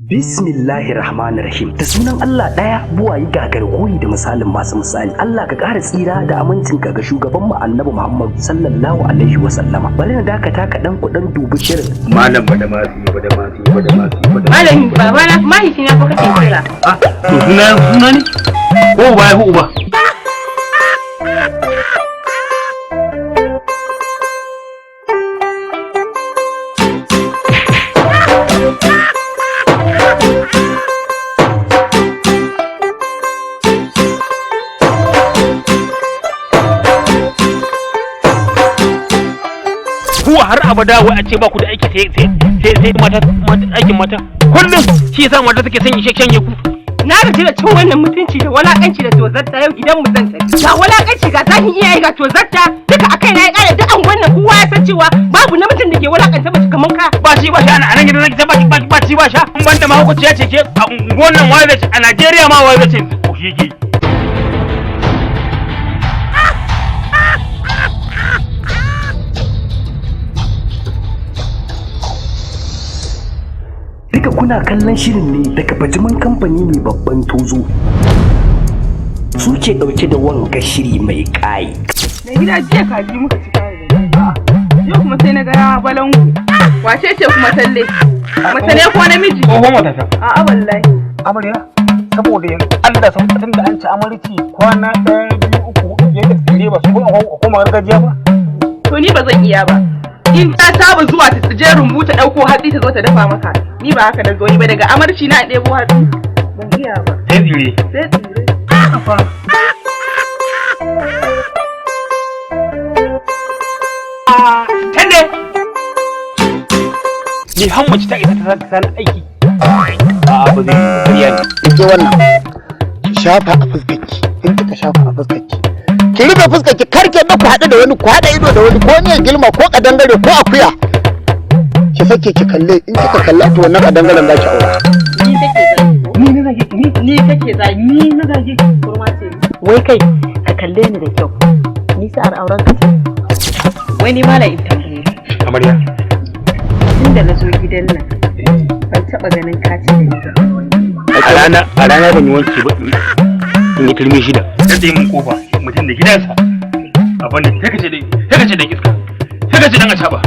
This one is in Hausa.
Bismillahirrahmanirrahim. Da sunan Allah ɗaya buwayi gagar koyi da misalin masu misali. Allah ka ƙara tsira da amincinka ga shugaban mu Annabi Muhammad sallallahu alaihi wa sallama. Bari na dakata kaɗan kuɗan dubi shirin. Malam Malam baba na mahaifi na fa kake kira. To suna ne? Ko uba ya fi uba? Kuwa har abada wai a ce ba ku da aiki sai mata aikin mata kullum shi yasa mata take son isasshen ku. Na gaji da cin wannan mutunci da walakanci da tozarta yau idan mu zan tafi. Ga walakanci ga zahin iyaye ga tozarta duka akai na ya kare duk an wannan kowa ya san cewa babu namijin da ke walakanta mace kamar ka. Ba shi ba sha a nan gidan nake ba shi ba sha in banda ma hukunci ya ce ke a wannan waye a Najeriya ma waye ce ko shi ke. Duka kuna kallon shirin ne daga bajiman kamfani mai babban tozo. Su ke ɗauke da wanga shiri mai ƙayi. Da gida jiya kaji muka ci kayan. Yau kuma sai na ga balangu. Wace ce kuma talle? Mace ne ko namiji? Tsohon matata. A'a wallahi. Amarya saboda yanzu Allah san tun da an ci amarci kwana 1 2 3 ya da tsire ba su kuma gargajiya ba. To ni ba zan iya ba. In ta saba zuwa ta je rumbu ta dauko hatsi ta zo ta dafa maka. Ni ba haka da zo ni ba daga amarci na ɗebo hatsi. Ban iya ba. Sai tsire. Sai tsire. Tande. Ni har mace ta isa ta san aiki. Ba zai yi ne. Ike wannan ki shafa a fuskarki in kika shafa a fuskarki ki rufe fuskarki karke ba ku haɗu da wani ku haɗa ido da wani ko ne gilma ko kadangare ko akuya ki sake ki kalle in kika kalle to wannan kadangaren za ki aura. Ni kake zagi ni na zagi kurma ce. Wai kai ka kalle ni da kyau ni sa'ar auren ka wai ni mala in tambaye Amarya. tunda na zo gidan nan ban taɓa ganin katin da A rana ban yi wanki ba in yi turmi shida. Sai mun kofa mutum da gidansa. Abin da take ce da iska. Take ce dan asaba.